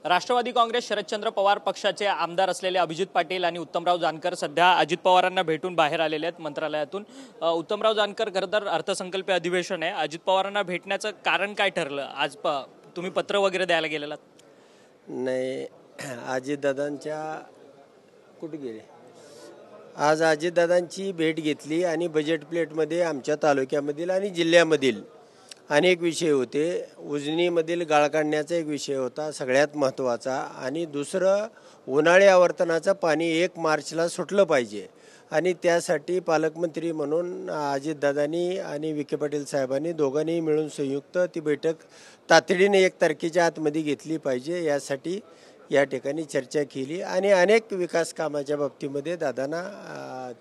राष्ट्रवादी काँग्रेस शरदचंद्र पवार पक्षाचे आमदार असलेले अभिजित पाटील आणि उत्तमराव जानकर सध्या अजित पवारांना भेटून बाहेर आलेले आहेत मंत्रालयातून। उत्तमराव जानकर खरं तर अर्थसंकल्पीय अधिवेशन आहे, अजित पवारांना भेटण्याचं कारण काय ठरलं? आज तुम्ही पत्र वगैरे द्यायला गेलेलात? नाही, अजितदादांच्या कुठे गेले? आज अजितदादांची भेट घेतली आणि बजेट प्लेटमध्ये आमच्या तालुक्यामधील आणि जिल्ह्यामधील अनेक विषय होते। उजनीमधील गाळ काढण्याचा एक विषय होता सगळ्यात महत्त्वाचा, आणि दुसरं उन्हाळी आवर्तनाचं पाणी 1 मार्चला सुटलं पाहिजे, आणि त्यासाठी पालकमंत्री म्हणून अजितदादांनी आणि विखे पाटील साहेबांनी दोघांनी मिळून संयुक्त ती बैठक तातडीने 1 तारखेच्या आतमध्ये घेतली पाहिजे, यासाठी या ठिकाणी चर्चा केली आणि अनेक विकास कामाच्या बाबतीमध्ये दादांना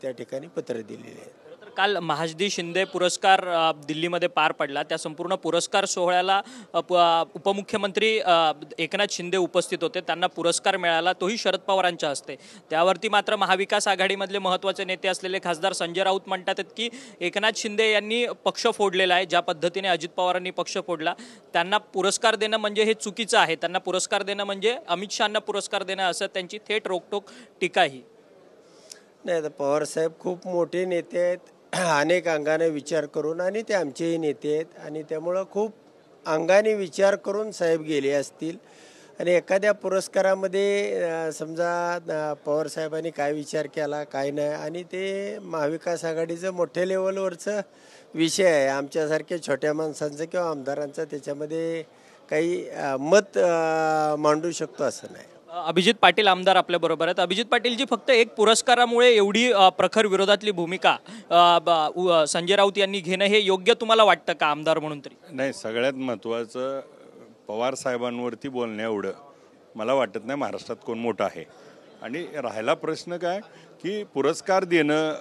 त्या ठिकाणी पत्र दिलेले आहे। काल महाजदी शिंदे पुरस्कार दिल्लीमध्ये पार पडला, त्या संपूर्ण पुरस्कार सोहळ्याला उपमुख्यमंत्री एकनाथ शिंदे उपस्थित होते, त्यांना पुरस्कार मिळाला, तोही शरद पवारांच्या हस्ते। त्यावरती मात्र महाविकास आघाडीमधले महत्त्वाचे नेते असलेले खासदार संजय राऊत म्हणतात की एकनाथ शिंदे यांनी पक्ष फोडलेला आहे, ज्या पद्धतीने अजित पवारांनी पक्ष फोडला त्यांना पुरस्कार देणं म्हणजे हे चुकीचं आहे, त्यांना पुरस्कार देणं म्हणजे अमित शहांना पुरस्कार देणं, असं त्यांची थेट रोकटोक टीकाही। नाही, तर पवारसाहेब खूप मोठे नेते आहेत, अनेक अंगाने विचार करून, आणि ते आमचेही नेते आहेत, आणि त्यामुळं खूप अंगाने विचार करून साहेब गेले असतील। आणि एखाद्या पुरस्कारामध्ये समजा पवारसाहेबांनी काय विचार केला काय नाही, आणि ते महाविकास आघाडीचं मोठ्या लेवलवरचं विषय आहे, आमच्यासारख्या छोट्या माणसांचं किंवा आमदारांचं त्याच्यामध्ये काही मत मांडू शकतो असं नाही। अभिजित पाटील आमदार आपल्या बरोबर आहेत। अभिजित पाटीलजी, फक्त एक पुरस्कारामुळे एवढी प्रखर विरोधातली भूमिका संजय राऊत यांनी घेणं हे योग्य तुम्हाला वाटतं का आमदार म्हणून? तरी नाही, सगळ्यात महत्त्वाचं पवार साहेबांवरती बोलण्या एवढं मला वाटत नाही महाराष्ट्रात कोण मोठं आहे। आणि राहिला प्रश्न काय की पुरस्कार देणं,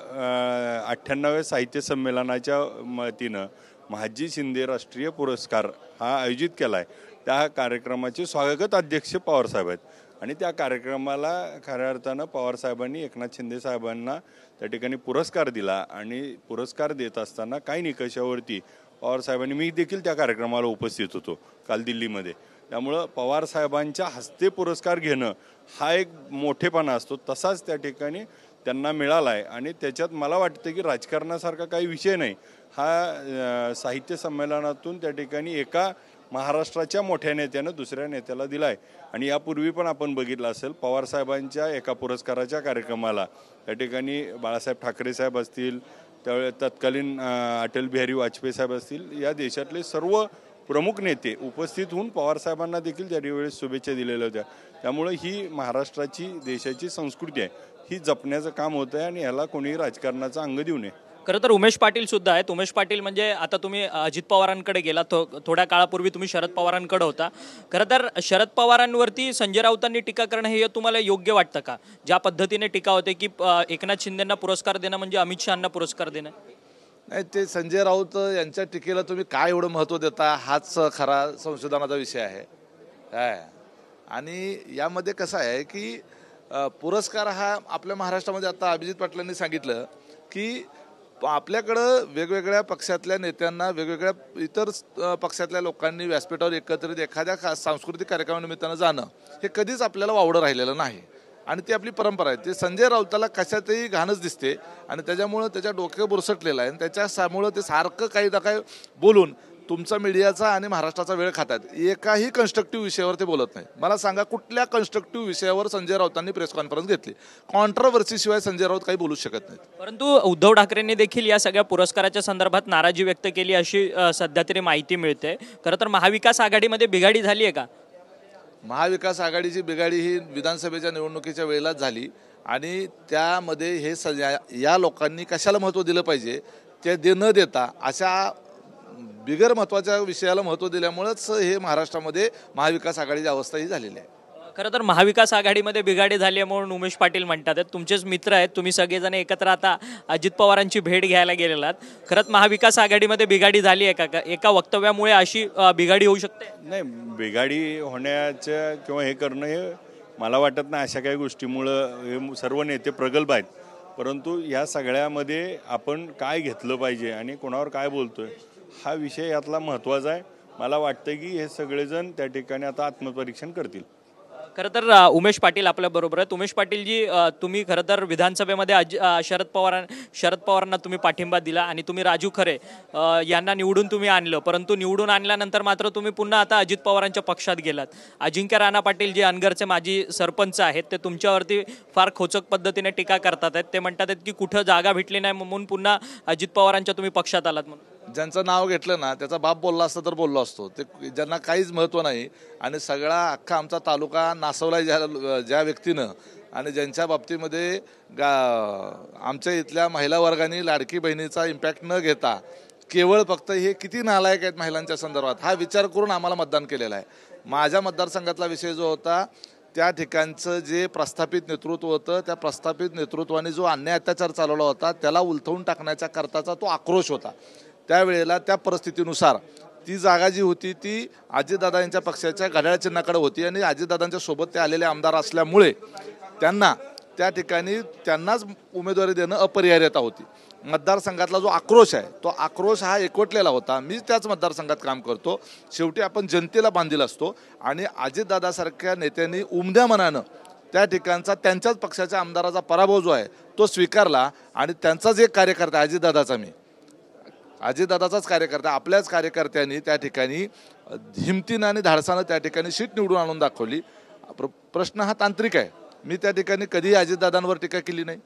98व्या साहित्य संमेलनाच्या वतीनं महाजी शिंदे राष्ट्रीय पुरस्कार हा आयोजित केला आहे, त्या कार्यक्रमाचे स्वागत अध्यक्ष पवारसाहेब आहेत, आणि त्या कार्यक्रमाला खऱ्या अर्थानं पवारसाहेबांनी एकनाथ शिंदे साहेबांना त्या ठिकाणी पुरस्कार दिला, आणि पुरस्कार देत असताना काही निकषावरती पवारसाहेबांनी, मी देखील त्या कार्यक्रमाला उपस्थित होतो काल दिल्लीमध्ये, त्यामुळं पवारसाहेबांच्या हस्ते पुरस्कार घेणं हा एक मोठेपणा असतो, तसाच त्या ठिकाणी त्यांना मिळाला आहे। आणि त्याच्यात मला वाटतं की राजकारणासारखा काही विषय नाही, हा साहित्य संमेलनातून त्या ठिकाणी एका महाराष्ट्राच्या मोठ्या नेत्यानं दुसऱ्या नेत्याला दिला आहे। आणि यापूर्वी पण आपण बघितलं असेल, पवारसाहेबांच्या एका पुरस्काराच्या कार्यक्रमाला त्या ठिकाणी बाळासाहेब ठाकरे साहेब असतील, त्यावेळी तत्कालीन अटल बिहारी वाजपेयी साहेब असतील, या देशातले सर्व प्रमुख नेते उपस्थित होऊन पवारसाहेबांना देखील त्यावेळेस शुभेच्छा दिलेल्या होत्या। त्यामुळे ही महाराष्ट्राची देशाची संस्कृती आहे, ही जपण्याचं काम होतं आहे, आणि याला कोणीही राजकारणाचा अंग देऊ नये। खरं तर उमेश पाटील सुद्धा आहेत। उमेश पाटील म्हणजे आता तुम्ही अजित पवारांकडे गेला, थोड्या काळापूर्वी तुम्ही शरद पवारांकडे होता, खरं तर शरद पवारांवरती संजय राऊतांनी टीका करणं हे तुम्हाला योग्य वाटतं का? ज्या पद्धतीने टीका होते की एकनाथ शिंदेंना पुरस्कार देणं म्हणजे अमित शहांना पुरस्कार देणं? नाही, ते संजय राऊत यांच्या टीकेला तुम्ही काय एवढं महत्त्व देता, हाच खरा संशोधनाचा विषय आहे। आणि यामध्ये कसं आहे की पुरस्कार हा आपल्या महाराष्ट्रामध्ये, आता अभिजित पाटलांनी सांगितलं की आपल्याकडं वेगवेगळ्या पक्षातल्या नेत्यांना, वेगवेगळ्या इतर पक्षातल्या लोकांनी व्यासपीठावर एकत्रित एखाद्या सांस्कृतिक कार्यक्रमानिमित्तानं जाणं हे कधीच आपल्याला वावडं राहिलेलं नाही, आणि ती आपली परंपरा आहे। ते संजय राऊताला कशातही घाणच दिसते, आणि त्याच्यामुळं त्याच्या डोक्यात बुरसटलेलं आहे, आणि त्याच्यामुळं ते सारखं काही ना काही बोलून तुमचा मीडियाचा आणि महाराष्ट्राचा वेळ खातात। एकाही कन्स्ट्रक्टिव्ह विषयावर ते बोलत नाही। मला सांगा, कुठल्या कन्स्ट्रक्टिव्ह विषयावर संजय राऊतांनी प्रेस कॉन्फरन्स घेतली? कॉन्ट्रोवर्सीशिवाय संजय राऊत काही बोलूच शकत नाहीत। परंतु उद्धव ठाकरेंनी देखील या सगळ्या पुरस्काराच्या संदर्भात नाराजी व्यक्त केली, अशी सध्या तरी माहिती मिळते। खरं तर महाविकास आघाडीमध्ये बिघाडी झाली आहे का? महाविकास आघाडीची बिघाडी ही विधानसभेच्या निवडणुकीच्या वेळेलाच झाली, आणि त्यामध्ये हे या लोकांनी कशाला महत्त्व दिलं पाहिजे ते न देता अशा बिगर महत्त्वाच्या विषयाला महत्त्व दिल्यामुळेच हे महाराष्ट्रामध्ये महाविकास आघाडीची अवस्था ही झालेली आहे। खरं तर महाविकास आघाडीमध्ये बिघाडी झाली आहे म्हणून उमेश पाटील म्हणतात, तुमचेच मित्र आहेत, तुम्ही सगळेजण एकत्र आता अजित पवारांची भेट घ्यायला गेलेलात, खरंच महाविकास आघाडीमध्ये बिघाडी झाली आहे का? एका वक्तव्यामुळे अशी बिघाडी होऊ शकते? नाही, बिघाडी होण्याचं किंवा हे करणं हे मला वाटत नाही, अशा काही गोष्टीमुळं हे सर्व नेते प्रगल्भ आहेत, परंतु या सगळ्यामध्ये आपण काय घेतलं पाहिजे आणि कोणावर काय बोलतोय हा विषय यातला महत्त्वाचा आहे। मला वाटतं की हे सगळेजण त्या ठिकाणी आता आत्मपरीक्षण करतील। खरं तर उमेश पाटील आपल्या बरोबर आहेत. उमेश पाटील जी, तुम्ही खरं तर विधानसभेमध्ये शरद पवारांना तुम्ही पाठिंबा दिला आणि तुम्ही राजू खरे यांना निवडून तुम्ही आणलं, परंतु निवडून आणल्यानंतर मात्र तुम्ही पुन्हा आता अजित पवारांच्या पक्षात गेलात. अजिंक्य राणा पाटील जे अनगरचे माजी सरपंच आहेत ते तुमच्यावरती फार खोचक पद्धतीने टीका करतात आहेत. ते म्हणतात आहेत की कुठं जागा भेटली नाही म्हणून पुन्हा अजित पवारांच्या तुम्ही पक्षात आलात म्हणून. ज्यांचं नाव घेतलं ना त्याचा बाप बोलला असता तर बोललो असतो. ते ज्यांना काहीच महत्त्व नाही आणि सगळा अख्खा आमचा तालुका नासवला ज्या व्यक्तीनं आणि ज्यांच्या बाबतीमध्ये आमच्या इथल्या महिला वर्गाने लाडकी बहिणीचा इम्पॅक्ट न घेता केवळ फक्त हे किती नालायक आहेत महिलांच्या संदर्भात हा विचार करून आम्हाला मतदान केलेलं आहे. माझ्या मतदारसंघातला विषय जो होता त्या ठिकाणचं जे प्रस्थापित नेतृत्व होतं त्या प्रस्थापित नेतृत्वाने जो अन्याय अत्याचार चालवला होता त्याला उलथवून टाकण्याच्या करताचा तो आक्रोश होता. त्यावेळेला त्या परिस्थितीनुसार ती जागा जी होती ती अजितदादा यांच्या पक्षाच्या घड्याळ चिन्हाकडे होती आणि अजितदादांच्या सोबत ते आलेले आमदार असल्यामुळे त्यांना त्या ठिकाणी त्यांनाच उमेदवारी देणं अपरिहार्यता होती. मतदारसंघातला जो आक्रोश आहे तो आक्रोश हा एकवटलेला होता. मी त्याच मतदारसंघात काम करतो. शेवटी आपण जनतेला बांधील असतो आणि अजितदादासारख्या नेत्यांनी उमद्या मनानं त्या ठिकाणचा त्यांच्याच पक्षाच्या आमदाराचा पराभव जो आहे तो स्वीकारला आणि त्यांचाच एक कार्यकर्ता अजितदादाचाच कार्यकर्ता आपल्याच कार्यकर्त्यांनी त्या ठिकाणी हिमतीनं आणि धाडसानं त्या ठिकाणी सीट निवडून आणून दाखवली. प्रश्न हा तांत्रिक आहे. मी त्या ठिकाणी कधीही अजितदादांवर टीका केली नाही.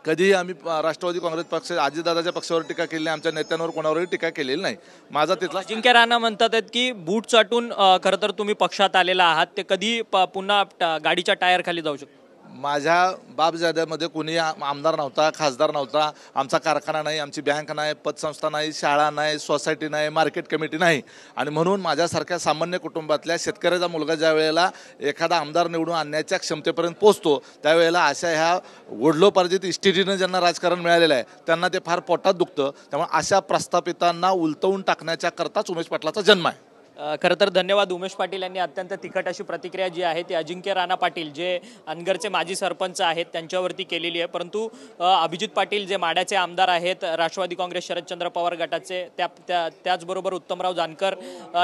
कधीही आम्ही राष्ट्रवादी काँग्रेस पक्ष अजितदादाच्या पक्षावर टीका केली नाही. आमच्या नेत्यांवर कोणावरही टीका केलेली नाही. माझा तिथला अजिंक्य राणा म्हणतात आहेत की बूट चाटून खरं तर तुम्ही पक्षात आलेला आहात. ते कधी पुन्हा गाडीच्या टायर खाली जाऊ शकतो. माझ्या बापजाद्यामध्ये कोणी आमदार नव्हता, खासदार नव्हता. आमचा कारखाना नाही, आमची बँक नाही, पतसंस्था नाही, शाळा नाही, सोसायटी नाही, मार्केट कमिटी नाही. आणि म्हणून माझ्यासारख्या सामान्य कुटुंबातल्या शेतकऱ्याचा मुलगा ज्या वेळेला एखादा आमदार निवडून आणण्याच्या क्षमतेपर्यंत पोहोचतो त्यावेळेला अशा ह्या वडलोपार्जित इस्टेटीनं ज्यांना राजकारण मिळालेलं आहे त्यांना ते फार पोटात दुखतं. त्यामुळे अशा प्रस्थापितांना उलटवून टाकण्याच्या करताच उमेश पाटलाचा जन्म आहे. खरं तर धन्यवाद. उमेश पाटील यांनी अत्यंत तिखट अशी प्रतिक्रिया जी आहे ती अजिंक्य राणा पाटील जे अनगरचे माजी सरपंच आहेत त्यांच्यावरती केलेली आहे. परंतु अभिजित पाटील जे माड्याचे आमदार आहेत राष्ट्रवादी काँग्रेस शरदचंद्र पवार गटाचे त्याचबरोबर उत्तमराव जानकर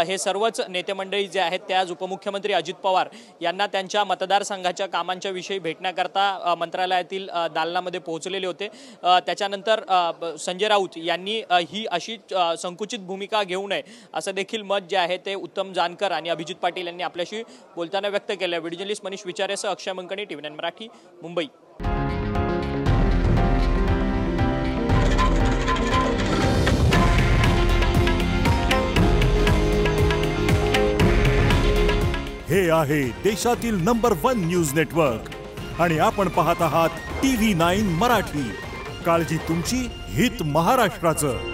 हे सर्वच नेते मंडळी जे आहेत ते आज उपमुख्यमंत्री अजित पवार यांना त्यांच्या मतदारसंघाच्या कामांच्या विषयी भेटण्याकरता मंत्रालयातील दालनामध्ये पोहोचलेले होते. त्याच्यानंतर संजय राऊत यांनी ही अशी संकुचित भूमिका घेऊ नये असं देखील मत जे आहे ते उत्तम जानकर आणि अभिजित पाटील यांनी आपल्याशी बोलताना व्यक्त केलं. व्हिडिओ जर्नलिस्ट मनीष विचारेसह अक्षय मंकणी, TV9 मराठी, मुंबई. हे आहे देशातील नंबर 1 न्यूज नेटवर्क आणि आपण पाहत आहात TV9 मराठी. काळजी तुमची, हित महाराष्ट्राचं.